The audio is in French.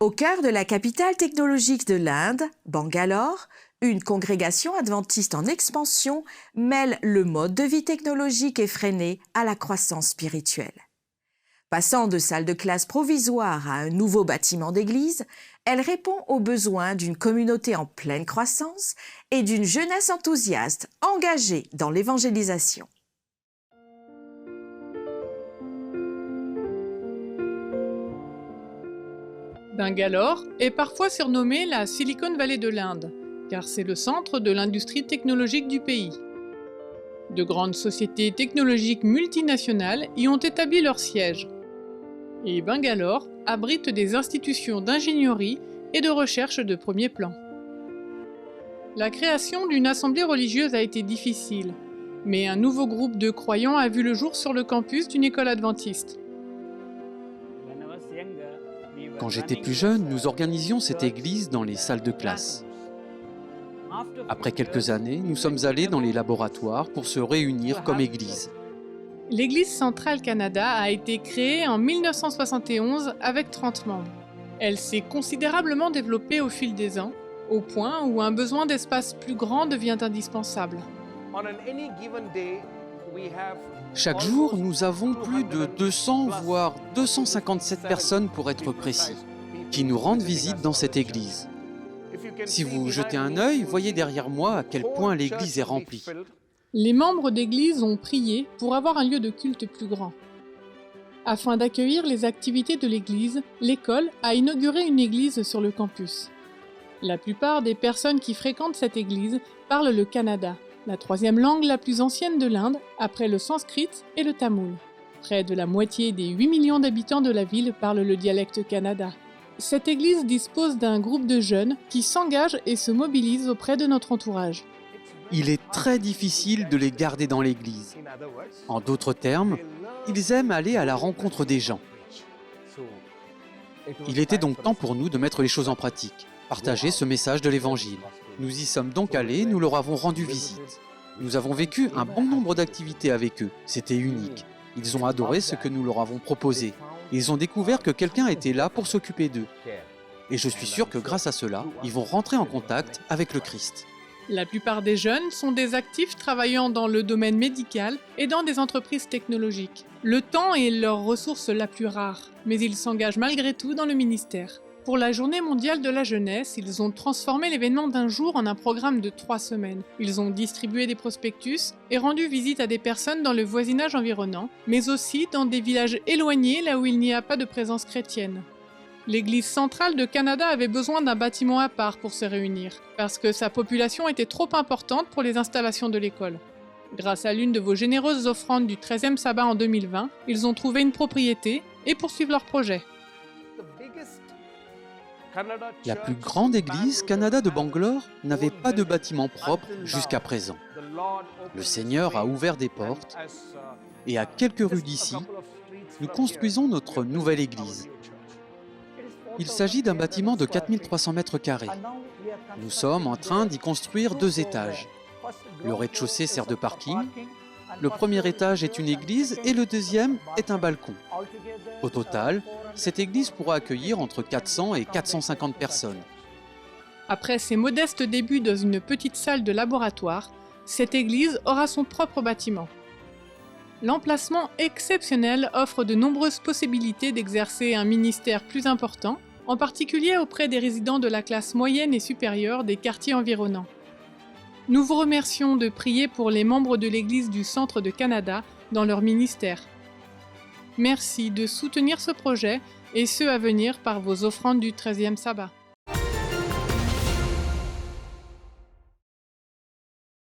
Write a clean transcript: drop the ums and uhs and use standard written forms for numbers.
Au cœur de la capitale technologique de l'Inde, Bangalore, une congrégation adventiste en expansion mêle le mode de vie technologique effréné à la croissance spirituelle. Passant de salle de classe provisoire à un nouveau bâtiment d'église, elle répond aux besoins d'une communauté en pleine croissance et d'une jeunesse enthousiaste engagée dans l'évangélisation. Bangalore est parfois surnommée la Silicon Valley de l'Inde, car c'est le centre de l'industrie technologique du pays. De grandes sociétés technologiques multinationales y ont établi leur siège. Et Bangalore abrite des institutions d'ingénierie et de recherche de premier plan. La création d'une assemblée religieuse a été difficile, mais un nouveau groupe de croyants a vu le jour sur le campus d'une école adventiste. Quand j'étais plus jeune, nous organisions cette église dans les salles de classe. Après quelques années, nous sommes allés dans les laboratoires pour se réunir comme église. L'Église centrale Canada a été créée en 1971 avec 30 membres. Elle s'est considérablement développée au fil des ans, au point où un besoin d'espace plus grand devient indispensable. Chaque jour, nous avons plus de 200, voire 257 personnes pour être précis, qui nous rendent visite dans cette église. Si vous jetez un œil, voyez derrière moi à quel point l'église est remplie. Les membres d'église ont prié pour avoir un lieu de culte plus grand. Afin d'accueillir les activités de l'église, l'école a inauguré une église sur le campus. La plupart des personnes qui fréquentent cette église parlent le kannada, la troisième langue la plus ancienne de l'Inde, après le sanskrit et le tamoul. Près de la moitié des 8 millions d'habitants de la ville parlent le dialecte kannada. Cette église dispose d'un groupe de jeunes qui s'engagent et se mobilisent auprès de notre entourage. Il est très difficile de les garder dans l'église. En d'autres termes, ils aiment aller à la rencontre des gens. Il était donc temps pour nous de mettre les choses en pratique, partager ce message de l'Évangile. Nous y sommes donc allés, nous leur avons rendu visite. Nous avons vécu un bon nombre d'activités avec eux, c'était unique. Ils ont adoré ce que nous leur avons proposé. Ils ont découvert que quelqu'un était là pour s'occuper d'eux. Et je suis sûr que grâce à cela, ils vont rentrer en contact avec le Christ. La plupart des jeunes sont des actifs travaillant dans le domaine médical et dans des entreprises technologiques. Le temps est leur ressource la plus rare, mais ils s'engagent malgré tout dans le ministère. Pour la Journée mondiale de la jeunesse, ils ont transformé l'événement d'un jour en un programme de 3 semaines. Ils ont distribué des prospectus et rendu visite à des personnes dans le voisinage environnant, mais aussi dans des villages éloignés là où il n'y a pas de présence chrétienne. L'Église centrale de Canada avait besoin d'un bâtiment à part pour se réunir, parce que sa population était trop importante pour les installations de l'école. Grâce à l'une de vos généreuses offrandes du 13e sabbat en 2020, ils ont trouvé une propriété et poursuivent leur projet. La plus grande église Canada de Bangalore n'avait pas de bâtiment propre jusqu'à présent. Le Seigneur a ouvert des portes et à quelques rues d'ici, nous construisons notre nouvelle église. Il s'agit d'un bâtiment de 4300 mètres carrés. Nous sommes en train d'y construire 2 étages. Le rez-de-chaussée sert de parking, le premier étage est une église et le deuxième est un balcon. Au total, cette église pourra accueillir entre 400 et 450 personnes. Après ses modestes débuts dans une petite salle de laboratoire, cette église aura son propre bâtiment. L'emplacement exceptionnel offre de nombreuses possibilités d'exercer un ministère plus important, en particulier auprès des résidents de la classe moyenne et supérieure des quartiers environnants. Nous vous remercions de prier pour les membres de l'Église du Centre de Canada dans leur ministère. Merci de soutenir ce projet et ceux à venir par vos offrandes du 13e sabbat.